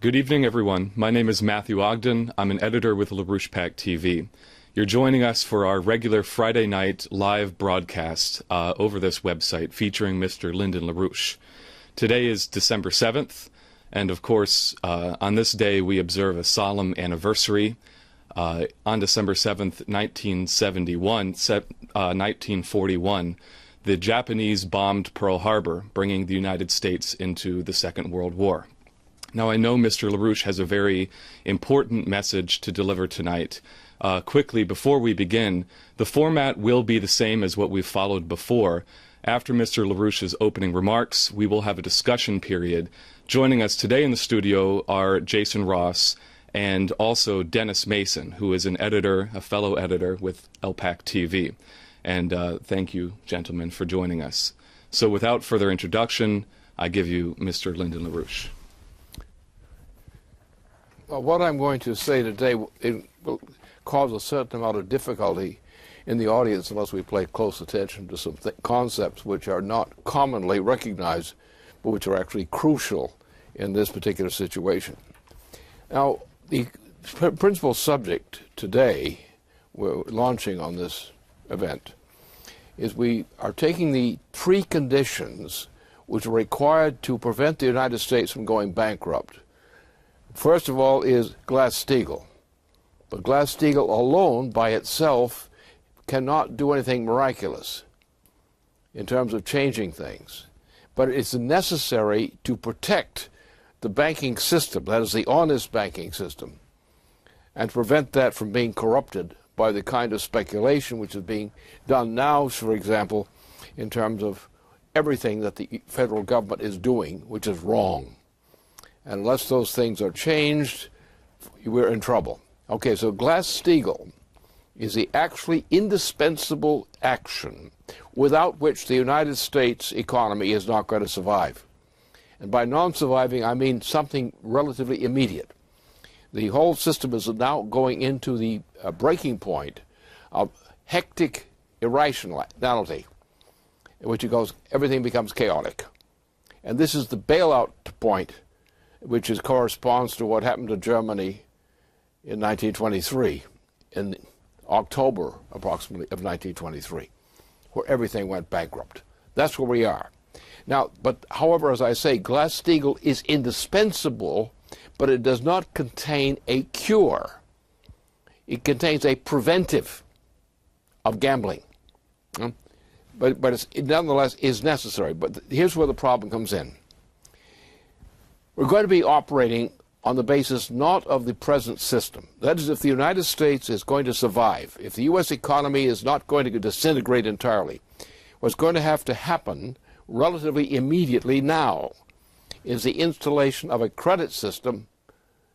Good evening, everyone. My name is Matthew Ogden. I'm an editor with LaRouche PAC TV. You're joining us for our regular Friday night live broadcast over this website featuring Mr. Lyndon LaRouche. Today is December 7th, and of course, on this day we observe a solemn anniversary. On December 7th, 1941, the Japanese bombed Pearl Harbor, bringing the United States into the Second World War. Now, I know Mr. LaRouche has a very important message to deliver tonight. Quickly, before we begin, the format will be the same as what we've followed before. After Mr. LaRouche's opening remarks, we will have a discussion period. Joining us today in the studio are Jason Ross and also Dennis Mason, who is an editor, a fellow editor with LPAC TV. And thank you, gentlemen, for joining us. So without further introduction, I give you Mr. Lyndon LaRouche. Well, what I'm going to say today will cause a certain amount of difficulty in the audience unless we pay close attention to some concepts which are not commonly recognized, but which are actually crucial in this particular situation. Now, the principal subject today we're launching on this event is we are taking the preconditions which are required to prevent the United States from going bankrupt. First of all is Glass-Steagall. But Glass-Steagall alone by itself cannot do anything miraculous in terms of changing things. But it's necessary to protect the banking system, that is the honest banking system, and prevent that from being corrupted by the kind of speculation which is being done now, for example, in terms of everything that the federal government is doing, which is wrong. And unless those things are changed, we're in trouble. Okay, so Glass-Steagall is the actually indispensable action without which the United States economy is not going to survive. And by non-surviving, I mean something relatively immediate. The whole system is now going into the breaking point of hectic irrationality, in which it goes, everything becomes chaotic. And this is the bailout point, which corresponds to what happened to Germany in 1923, in October approximately of 1923, where everything went bankrupt. That's where we are. Now, but however, as I say, Glass-Steagall is indispensable, but it does not contain a cure. It contains a preventive of gambling. But it nonetheless is necessary. But here's where the problem comes in. We're going to be operating on the basis not of the present system. That is, if the United States is going to survive, if the U.S. economy is not going to disintegrate entirely, what's going to have to happen relatively immediately now is the installation of a credit system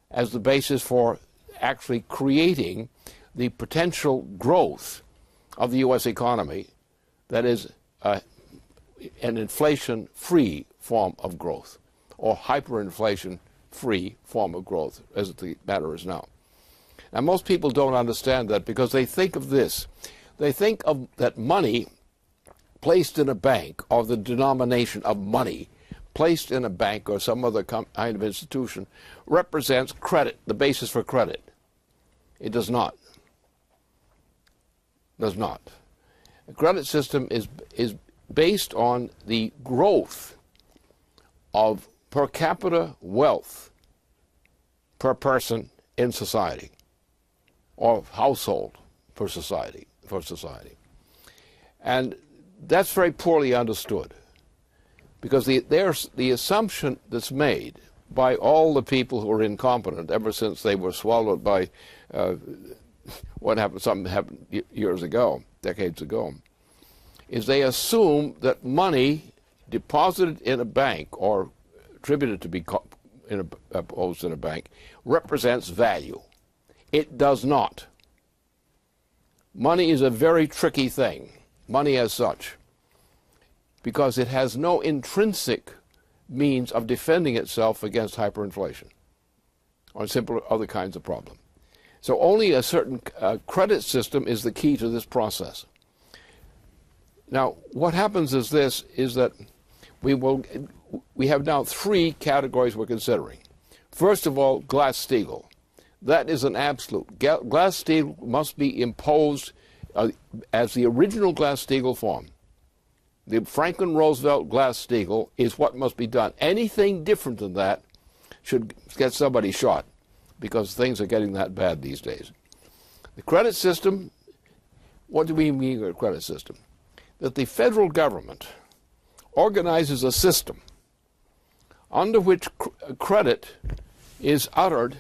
as the basis for actually creating the potential growth of the U.S. economy that is an inflation-free form of growth, or hyperinflation-free form of growth, as the matter is now. Now, most people don't understand that because they think of this. They think of that money placed in a bank, or the denomination of money placed in a bank or some other kind of institution, represents credit, the basis for credit. It does not. Does not. The credit system is based on the growth of per capita wealth per person in society, or household for society. And that's very poorly understood, because the assumption that's made by all the people who are incompetent ever since they were swallowed by something happened years ago, decades ago, is they assume that money deposited in a bank or attributed to be posed in a bank represents value. It does not. Money is a very tricky thing, money as such, because it has no intrinsic means of defending itself against hyperinflation or simple other kinds of problem. So only a certain credit system is the key to this process. Now, what happens is this, is that we have now three categories we're considering. First of all, Glass-Steagall. That is an absolute. Glass-Steagall must be imposed as the original Glass-Steagall form. The Franklin Roosevelt Glass-Steagall is what must be done. Anything different than that should get somebody shot, because things are getting that bad these days. The credit system, what do we mean by a credit system? That the federal government organizes a system under which credit is uttered,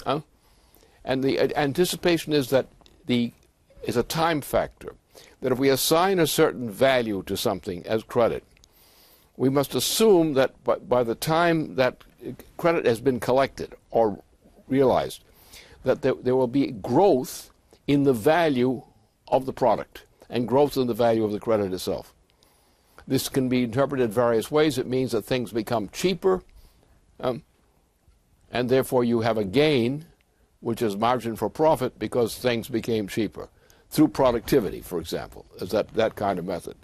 and the anticipation is that is a time factor, that if we assign a certain value to something as credit, we must assume that by the time that credit has been collected or realized, that there will be growth in the value of the product and growth in the value of the credit itself. This can be interpreted various ways. It means that things become cheaper, and therefore you have a gain, which is margin for profit, because things became cheaper through productivity, for example, is that kind of method.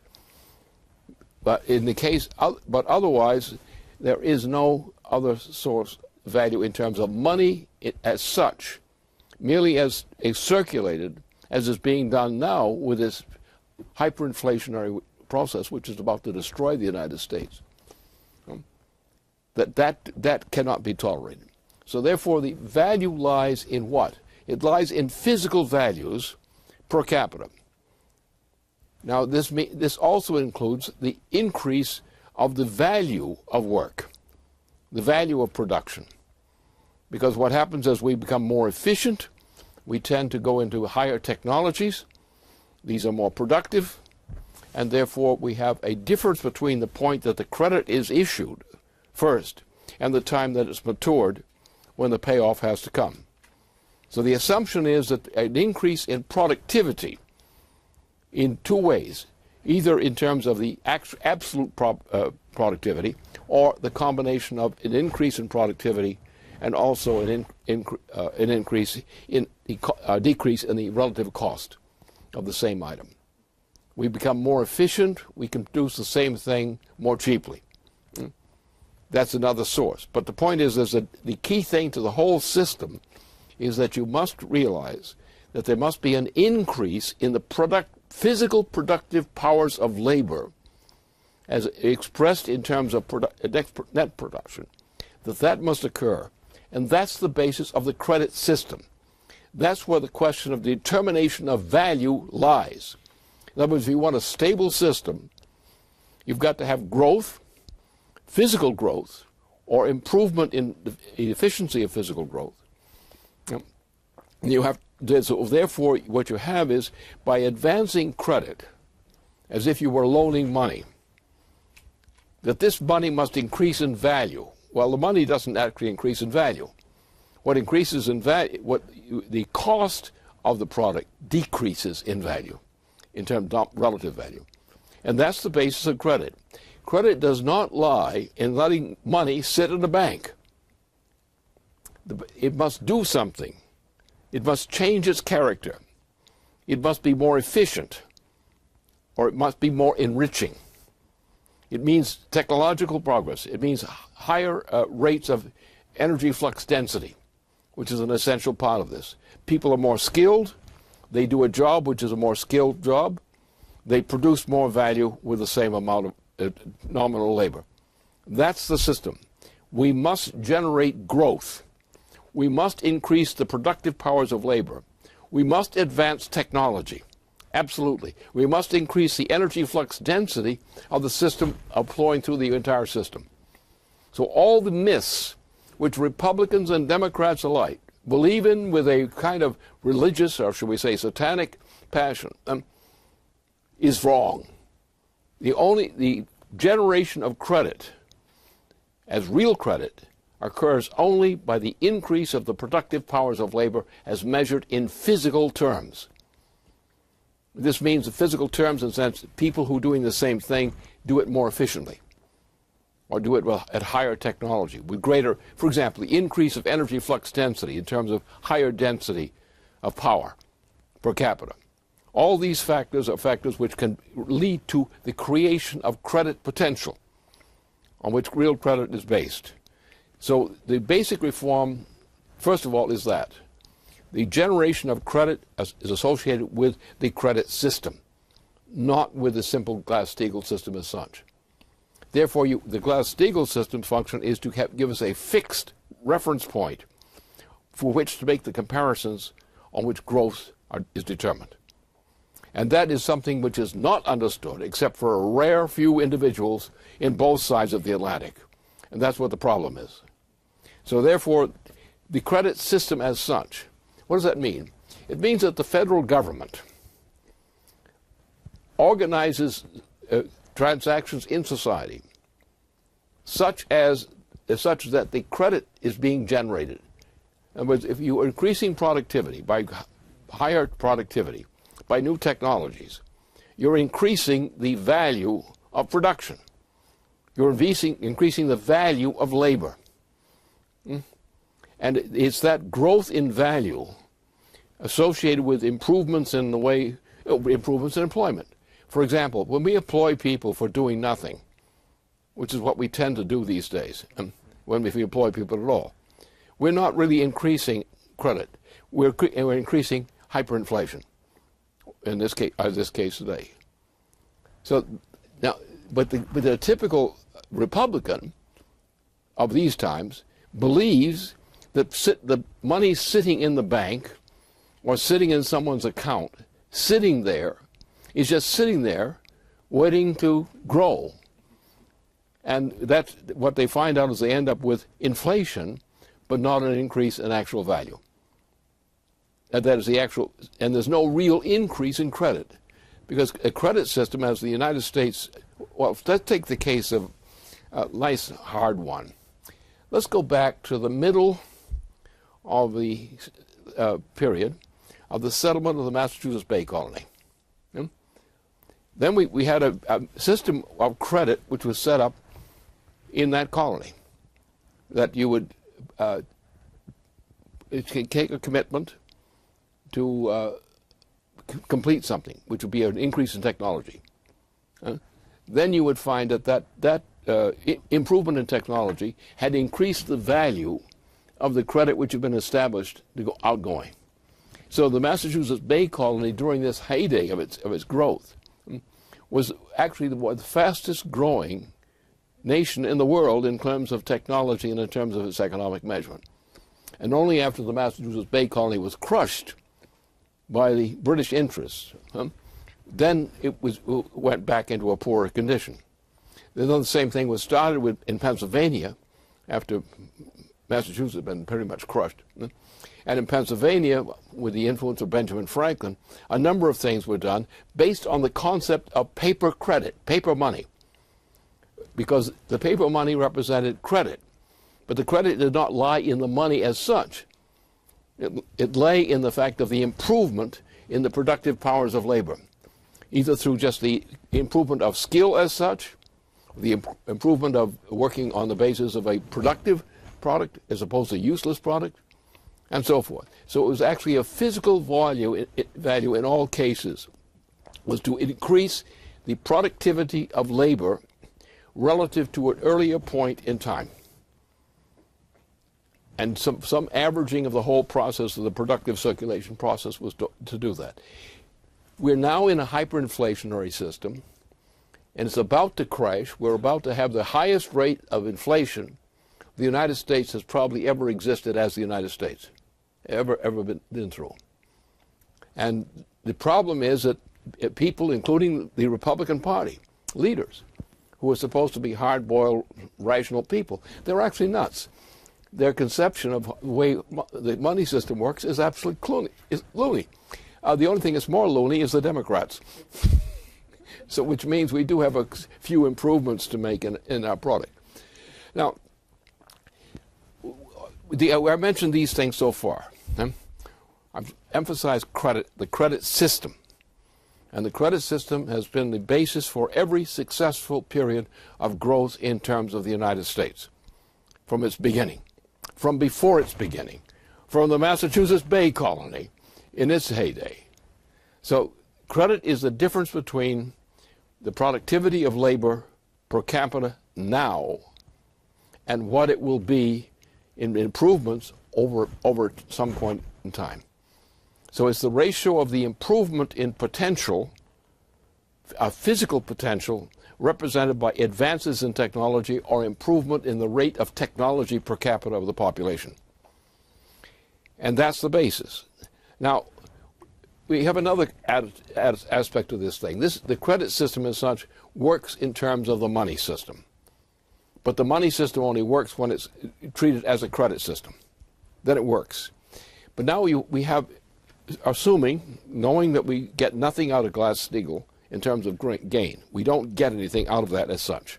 But in the case, but otherwise, there is no other source value in terms of money as such, merely as circulated, as is being done now with this hyperinflationary process, which is about to destroy the United States. That cannot be tolerated. So therefore, the value lies in what? It lies in physical values per capita. Now, this also includes the increase of the value of work, the value of production. Because what happens as we become more efficient, we tend to go into higher technologies. These are more productive, and therefore we have a difference between the point that the credit is issued first and the time that it's matured when the payoff has to come. So the assumption is that an increase in productivity in two ways, either in terms of the absolute productivity or the combination of an increase in productivity and also an increase in decrease in the relative cost of the same item. We become more efficient, we can produce the same thing more cheaply. That's another source. But the point is that the key thing to the whole system is that you must realize that there must be an increase in the physical productive powers of labor as expressed in terms of net production, that must occur. And that's the basis of the credit system. That's where the question of determination of value lies. In other words, if you want a stable system, you've got to have growth, physical growth, or improvement in the efficiency of physical growth. So therefore, what you have is, by advancing credit, as if you were loaning money, that this money must increase in value. Well, the money doesn't actually increase in value. What increases in value, the cost of the product decreases in value, in terms of relative value. And that's the basis of credit. Credit does not lie in letting money sit in the bank. It must do something. It must change its character. It must be more efficient, or it must be more enriching. It means technological progress. It means higher rates of energy flux density, which is an essential part of this. People are more skilled. They do a job which is a more skilled job. They produce more value with the same amount of nominal labor. That's the system. We must generate growth. We must increase the productive powers of labor. We must advance technology. Absolutely. We must increase the energy flux density of the system flowing through the entire system. So all the myths which Republicans and Democrats alike believe in with a kind of religious, or should we say satanic, passion is wrong. The generation of credit as real credit occurs only by the increase of the productive powers of labor as measured in physical terms. This means the physical terms in the sense that people who are doing the same thing do it more efficiently, or do it at higher technology, with greater, for example, the increase of energy flux density in terms of higher density of power per capita. All these factors are factors which can lead to the creation of credit potential, on which real credit is based. So the basic reform, first of all, is that the generation of credit is associated with the credit system, not with the simple Glass-Steagall system as such. Therefore, the Glass-Steagall system's function is to give us a fixed reference point for which to make the comparisons on which growth is determined. And that is something which is not understood except for a rare few individuals in both sides of the Atlantic. And that's what the problem is. So therefore, the credit system as such, what does that mean? It means that the federal government organizes transactions in society such that the credit is being generated. In other words, if you are increasing productivity by higher productivity, by new technologies, you're increasing the value of production. You're increasing the value of labor. And it's that growth in value associated with improvements in employment. For example, when we employ people for doing nothing, which is what we tend to do these days, if we employ people at all, we're not really increasing credit. We're increasing hyperinflation. In this case today. So now, but the typical Republican of these times believes that the money sitting in the bank or sitting in someone's account, is just sitting there waiting to grow. And that's what they find out is they end up with inflation, but not an increase in actual value. And that is the actual, and there's no real increase in credit. Because a credit system as the United States, well, let's take the case of a nice hard one. Let's go back to the middle of the period of the settlement of the Massachusetts Bay Colony. Then we had a system of credit which was set up in that colony, that you would take a commitment to complete something, which would be an increase in technology. Then you would find that improvement in technology had increased the value of the credit which had been established to go outgoing. So the Massachusetts Bay Colony, during this heyday of its growth, was actually the fastest growing nation in the world in terms of technology and in terms of its economic measurement. And only after the Massachusetts Bay Colony was crushed by the British interests, then it went back into a poorer condition. Then the same thing was started in Pennsylvania after Massachusetts had been pretty much crushed. And in Pennsylvania, with the influence of Benjamin Franklin, a number of things were done based on the concept of paper credit, paper money, because the paper money represented credit. But the credit did not lie in the money as such. It lay in the fact of the improvement in the productive powers of labor, either through just the improvement of skill as such, the improvement of working on the basis of a productive product as opposed to a useless product, and so forth. So it was actually a physical value in all cases, was to increase the productivity of labor relative to an earlier point in time. And some averaging of the whole process of the productive circulation process was to do that. We're now in a hyperinflationary system, and it's about to crash. We're about to have the highest rate of inflation the United States has probably ever existed as the United States, ever been through. And the problem is that people, including the Republican Party leaders, who are supposed to be hard-boiled, rational people, they're actually nuts. Their conception of the way the money system works is absolutely loony. The only thing that's more loony is the Democrats. So, which means we do have a few improvements to make in our product. Now, I mentioned these things so far. I've emphasized credit, the credit system. And the credit system has been the basis for every successful period of growth in terms of the United States from its beginning, from before its beginning, from the Massachusetts Bay Colony in its heyday. So credit is the difference between the productivity of labor per capita now and what it will be in improvements over some point in time. So it's the ratio of the improvement in potential, physical potential, represented by advances in technology or improvement in the rate of technology per capita of the population. And that's the basis. Now, we have another aspect of this thing. The credit system as such works in terms of the money system. But the money system only works when it's treated as a credit system. Then it works. But now we have, assuming, knowing that we get nothing out of Glass-Steagall in terms of gain. We don't get anything out of that as such,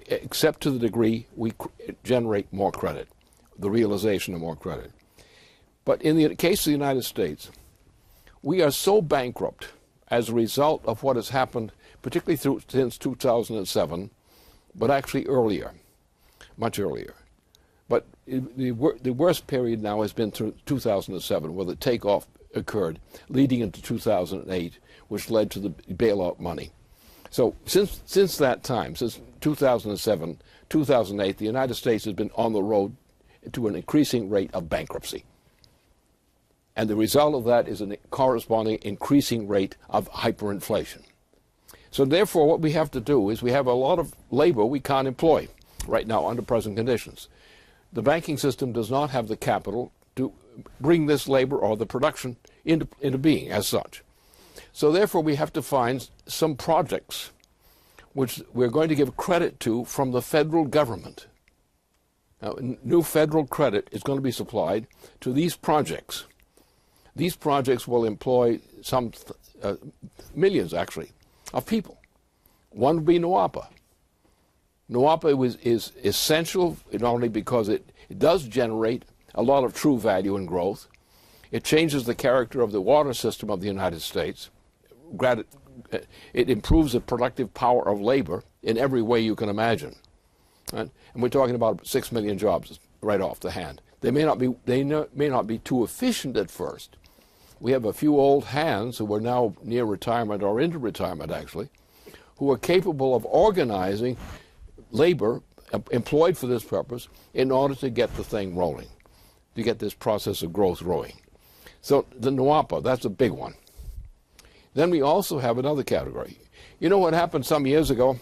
except to the degree we generate more credit, the realization of more credit. But in the case of the United States, we are so bankrupt as a result of what has happened, particularly since 2007, but actually earlier, much earlier. But the worst period now has been through 2007, where the takeoff occurred, leading into 2008, which led to the bailout money. So since that time, since 2007, 2008, the United States has been on the road to an increasing rate of bankruptcy. And the result of that is a corresponding increasing rate of hyperinflation. So therefore, what we have to do is we have a lot of labor we can't employ right now under present conditions. The banking system does not have the capital to bring this labor or the production into being as such. So therefore, we have to find some projects which we're going to give credit to from the federal government. Now, new federal credit is going to be supplied to these projects. These projects will employ some millions, actually, of people. One would be NWAPA. NWAPA is essential not only because it does generate a lot of true value and growth. It changes the character of the water system of the United States. It improves the productive power of labor in every way you can imagine. Right? And we're talking about 6 million jobs right off the hand. They may not be too efficient at first. We have a few old hands who are now near retirement or into retirement, actually, who are capable of organizing labor employed for this purpose in order to get the thing rolling, to get this process of growth rolling. So the NWAPA, that's a big one. Then we also have another category. You know what happened some years ago?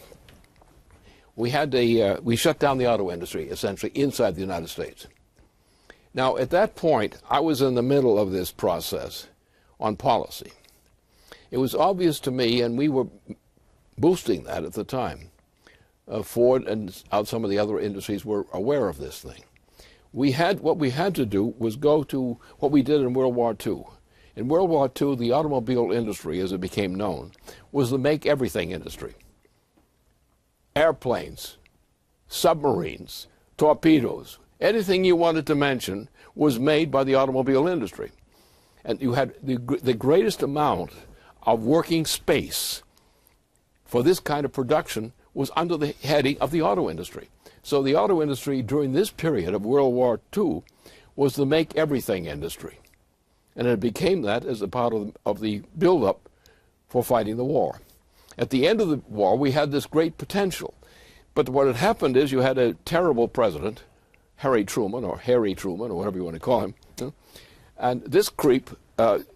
We shut down the auto industry, essentially, inside the United States. Now, at that point, I was in the middle of this process on policy. It was obvious to me, and we were boosting that at the time. Ford and some of the other industries were aware of this thing. What we had to do was go to what we did in World War II. In World War II, the automobile industry, as it became known, was the make-everything industry. Airplanes, submarines, torpedoes, anything you wanted to mention was made by the automobile industry. And you had the greatest amount of working space for this kind of production was under the heading of the auto industry. So the auto industry during this period of World War II was the make-everything industry. And it became that as a part of the build-up for fighting the war. At the end of the war, we had this great potential. But what had happened is you had a terrible president, Harry Truman, or whatever you want to call him. And this creep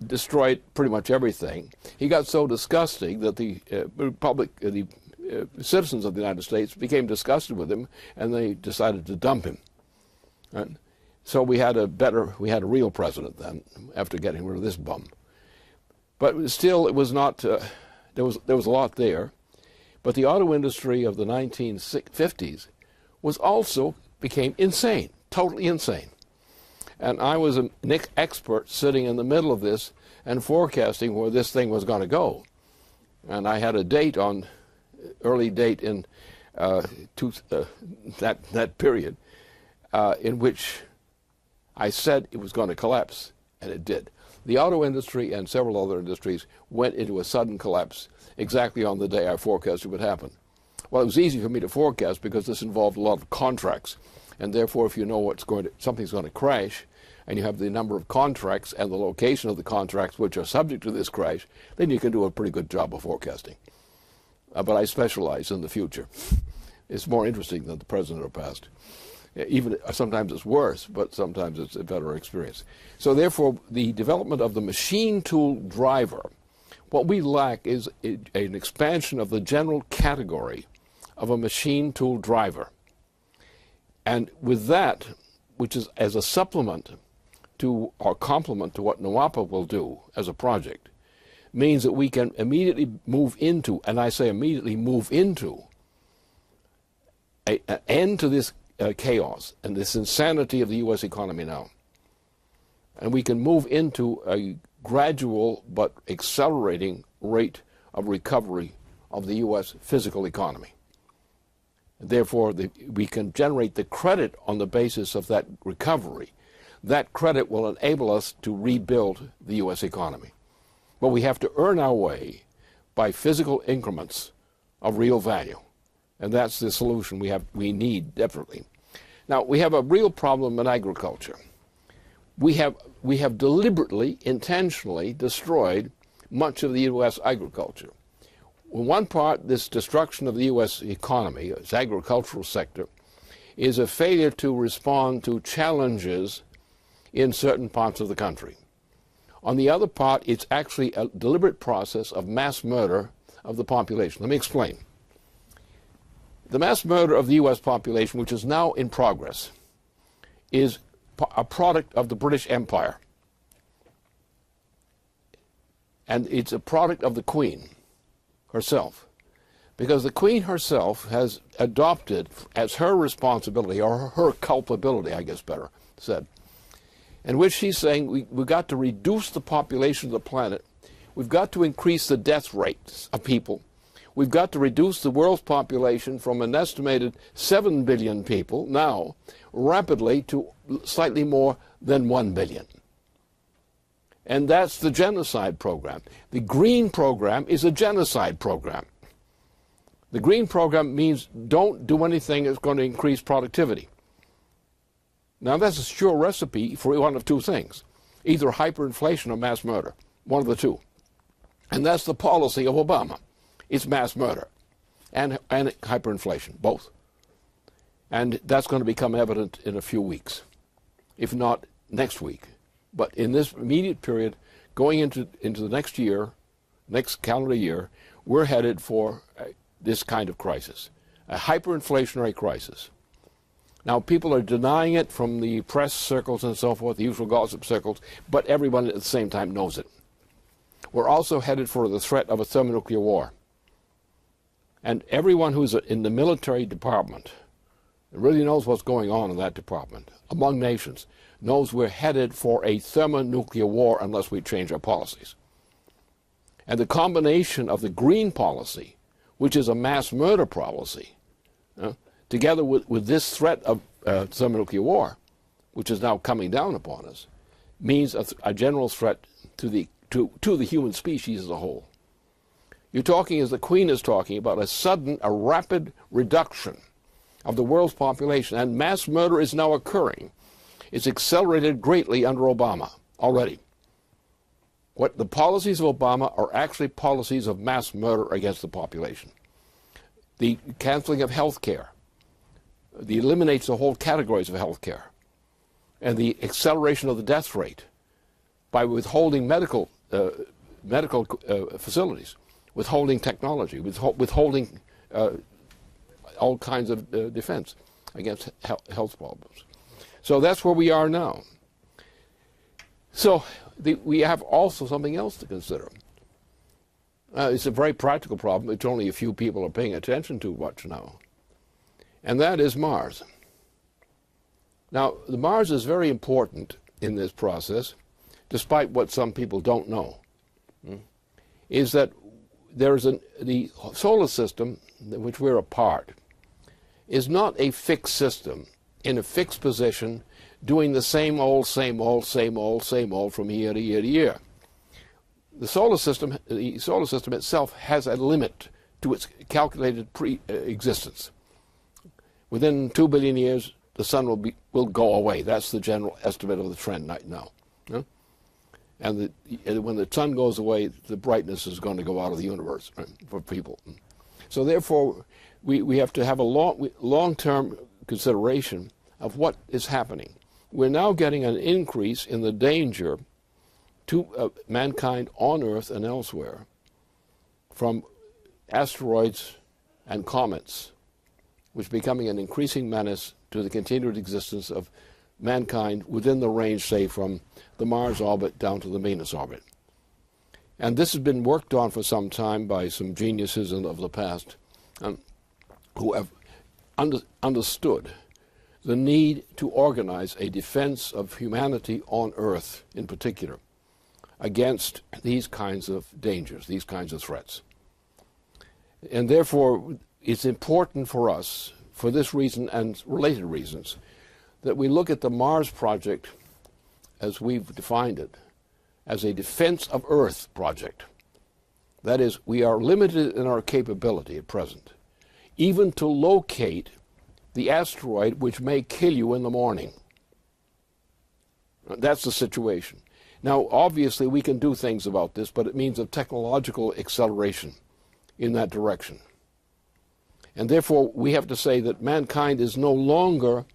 destroyed pretty much everything. He got so disgusting that the citizens of the United States became disgusted with him, and they decided to dump him. Right? So we had a real president then, after getting rid of this bum. But still, it was not. There was a lot there, but the auto industry of the 1950s became insane, totally insane. And I was an expert sitting in the middle of this and forecasting where this thing was going to go. And I had a early date in that period, in which I said it was going to collapse, and it did. The auto industry and several other industries went into a sudden collapse exactly on the day I forecasted would happen. Well, it was easy for me to forecast because this involved a lot of contracts, and therefore if you know something's going to crash, and you have the number of contracts and the location of the contracts which are subject to this crash, then you can do a pretty good job of forecasting. But I specialize in the future. It's more interesting than the present or past. Even sometimes it's worse, but sometimes it's a better experience. So therefore, the development of the machine tool driver, what we lack is an expansion of the general category of a machine tool driver. And with that, which is as a supplement to or complement to what NWAPA will do as a project, means that we can immediately move into, and I say immediately move into, an end to this chaos and this insanity of the U.S. economy now. And we can move into a gradual but accelerating rate of recovery of the U.S. physical economy. Therefore, we can generate the credit on the basis of that recovery. That credit will enable us to rebuild the U.S. economy. But we have to earn our way by physical increments of real value. And that's the solution we need desperately. Now, we have a real problem in agriculture. We have deliberately, intentionally destroyed much of the U.S. agriculture. In one part, this destruction of the U.S. economy, its agricultural sector, is a failure to respond to challenges in certain parts of the country. On the other part, it's actually a deliberate process of mass murder of the population. Let me explain. The mass murder of the U.S. population, which is now in progress, is a product of the British Empire. And it's a product of the Queen herself. Because the Queen herself has adopted as her responsibility, or her culpability, I guess better said, in which she's saying we've got to reduce the population of the planet. We've got to increase the death rates of people. We've got to reduce the world's population from an estimated 7 billion people now rapidly to slightly more than 1 billion. And that's the genocide program. The Green program is a genocide program. The Green program means don't do anything that's going to increase productivity. Now that's a sure recipe for one of two things, either hyperinflation or mass murder, one of the two. And that's the policy of Obama. It's mass murder and hyperinflation, both. And that's going to become evident in a few weeks, if not next week. But in this immediate period, going into the next year, next calendar year, we're headed for this kind of crisis, a hyperinflationary crisis. Now, people are denying it from the press circles and so forth, the usual gossip circles, but everyone at the same time knows it. We're also headed for the threat of a thermonuclear war. And everyone who's in the military department really knows what's going on in that department, among nations, knows we're headed for a thermonuclear war unless we change our policies. And the combination of the Green policy, which is a mass murder policy, together with this threat of thermonuclear war, which is now coming down upon us, means a general threat to the human species as a whole. You're talking, as the Queen is talking, about a rapid reduction of the world's population, and mass murder is now occurring. It's accelerated greatly under Obama already. What the policies of Obama are actually policies of mass murder against the population. The canceling of health care, the eliminates the whole categories of health care, and the acceleration of the death rate by withholding medical facilities, withholding technology, withholding all kinds of defense against health problems. So that's where we are now. So we have also something else to consider. It's a very practical problem, which only a few people are paying attention to much now. And that is Mars. Now, the Mars is very important in this process, despite what some people don't know, is that the solar system, in which we're a part, is not a fixed system in a fixed position doing the same old from year to year to year. The solar system itself has a limit to its calculated existence. Within 2 billion years, the sun will go away. That's the general estimate of the trend right now. And when the sun goes away, the brightness is going to go out of the universe, right, for people. So therefore, we have to have a long-term consideration of what is happening. We're now getting an increase in the danger to mankind on Earth and elsewhere from asteroids and comets, which are becoming an increasing menace to the continued existence of mankind within the range, say, from the Mars orbit down to the Venus orbit. And this has been worked on for some time by some geniuses of the past who have understood the need to organize a defense of humanity on Earth in particular against these kinds of dangers, these kinds of threats. And therefore, it's important for us, for this reason and related reasons, that we look at the Mars project as we've defined it, as a defense of Earth project. That is, we are limited in our capability at present, even to locate the asteroid which may kill you in the morning. That's the situation. Now, obviously, we can do things about this, but it means a technological acceleration in that direction. And therefore, we have to say that mankind is no longer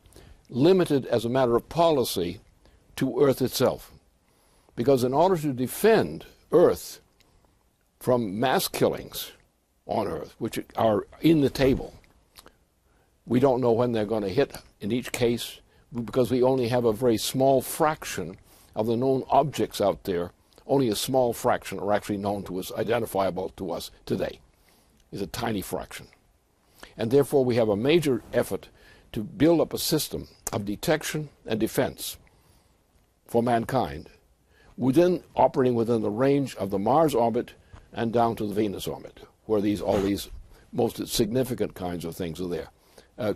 limited as a matter of policy to Earth itself. Because in order to defend Earth from mass killings on Earth, which are in the table, we don't know when they're going to hit in each case, because we only have a very small fraction of the known objects out there. Only a small fraction are actually known to us, identifiable to us today. It's a tiny fraction. And therefore we have a major effort to build up a system of detection and defense for mankind operating within the range of the Mars orbit and down to the Venus orbit, where all these most significant kinds of things are there.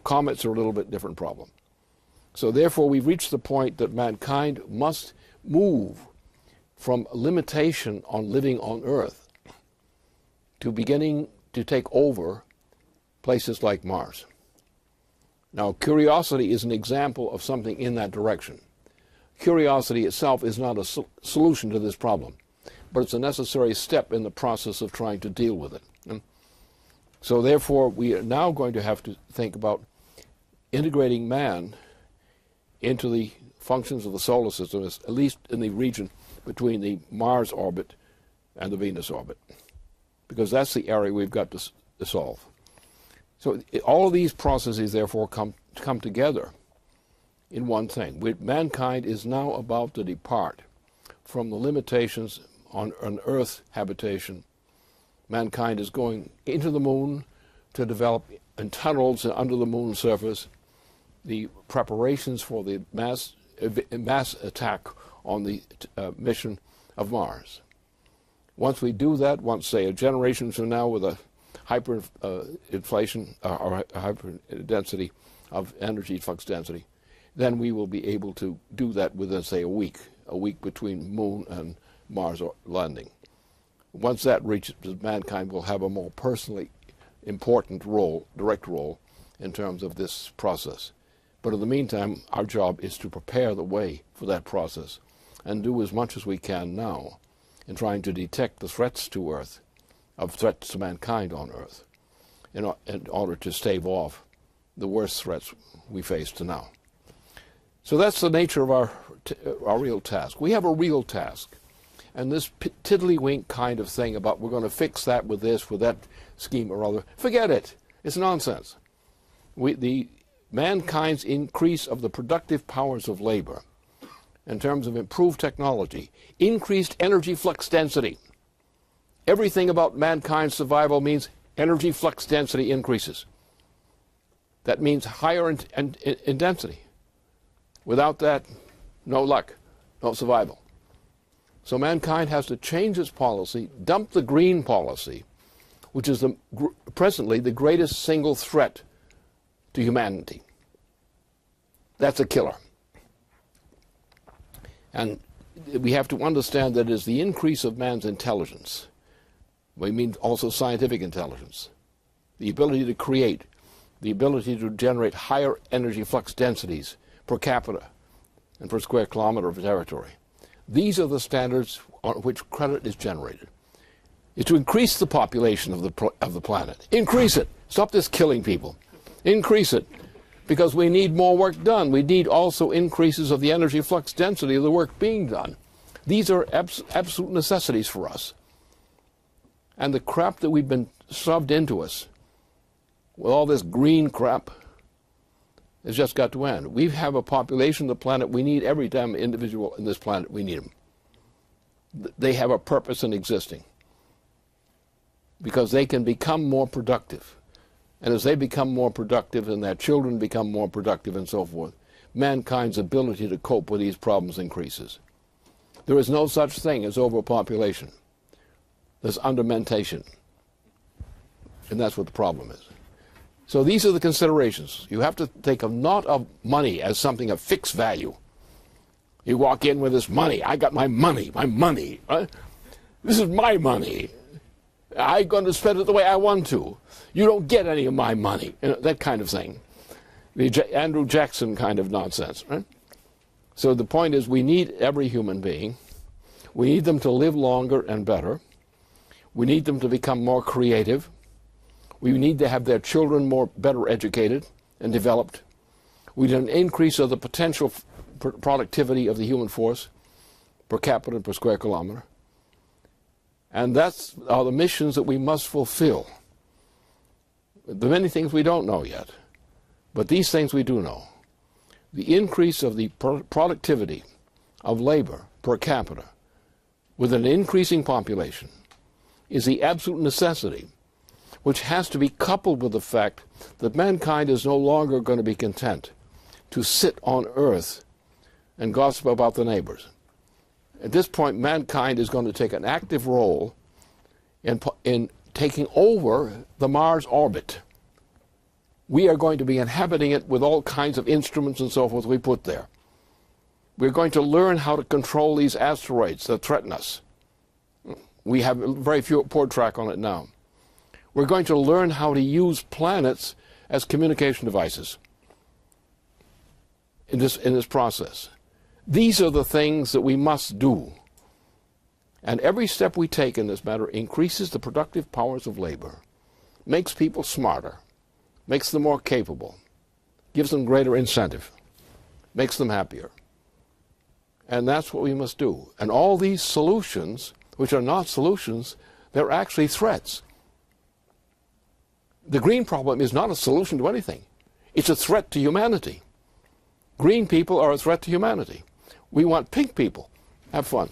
Comets are a little bit different problem. So therefore we've reached the point that mankind must move from limitation on living on Earth to beginning to take over places like Mars. Now, Curiosity is an example of something in that direction. Curiosity itself is not a solution to this problem, but it's a necessary step in the process of trying to deal with it. So therefore, we are now going to have to think about integrating man into the functions of the solar system, at least in the region between the Mars orbit and the Venus orbit, because that's the area we've got to solve. So all of these processes, therefore, come together in one thing. Mankind is now about to depart from the limitations on Earth habitation. Mankind is going into the moon to develop in tunnels under the moon's surface the preparations for the mass attack on the mission of Mars. Once we do that, once, say, a generation from now with a hyperinflation or hyper density of energy flux density, then we will be able to do that within, say, a week between Moon and Mars landing. Once that reaches, mankind will have a more personally important role, direct role, in terms of this process. But in the meantime, our job is to prepare the way for that process and do as much as we can now in trying to detect the threats to Earth, of threats to mankind on Earth, in order to stave off the worst threats we face to now. So that's the nature of our real task. We have a real task. And this tiddlywink kind of thing about we're going to fix that with this, with that scheme or other, forget it. It's nonsense. The mankind's increase of the productive powers of labor in terms of improved technology, increased energy flux density. Everything about mankind's survival means energy flux density increases. That means higher in density. Without that, no luck, no survival. So mankind has to change its policy, dump the green policy, which is presently the greatest single threat to humanity. That's a killer. And we have to understand that it is the increase of man's intelligence. We mean also scientific intelligence, the ability to create, the ability to generate higher energy flux densities per capita and per square kilometer of territory. These are the standards on which credit is generated. It's to increase the population of the planet. Increase it. Stop this killing people. Increase it. because we need more work done. We need also increases of the energy flux density of the work being done. These are absolute necessities for us. And the crap that we've been shoved into us, with all this green crap, has just got to end. We have a population of the planet we need every damn individual in this planet. We need them. They have a purpose in existing because they can become more productive. And as they become more productive and their children become more productive and so forth, mankind's ability to cope with these problems increases. There is no such thing as overpopulation. There's undermentation. And that's what the problem is. So these are the considerations. You have to think of not of money as something of fixed value. You walk in with this money. I got my money, Right? This is my money. I'm going to spend it the way I want to. You don't get any of my money. That kind of thing. The Andrew Jackson kind of nonsense. Right? So the point is we need every human being. We need them to live longer and better. We need them to become more creative. We need to have their children better educated and developed. We need an increase of the potential productivity of the human force per capita per square kilometer. And that's are the missions that we must fulfill. There are many things we don't know yet, but these things we do know. The increase of the productivity of labor per capita with an increasing population is the absolute necessity, which has to be coupled with the fact that mankind is no longer going to be content to sit on earth and gossip about the neighbors. At this point, mankind is going to take an active role in taking over the Mars orbit. We are going to be inhabiting it with all kinds of instruments and so forth we put there. We're going to learn how to control these asteroids that threaten us. We have a very poor track on it now. We're going to learn how to use planets as communication devices in this process. These are the things that we must do. And every step we take in this matter increases the productive powers of labor, makes people smarter, makes them more capable, gives them greater incentive, makes them happier. And that's what we must do. And all these solutions, which are not solutions, they're actually threats. The green problem is not a solution to anything. It's a threat to humanity. Green people are a threat to humanity. We want pink people. Have fun.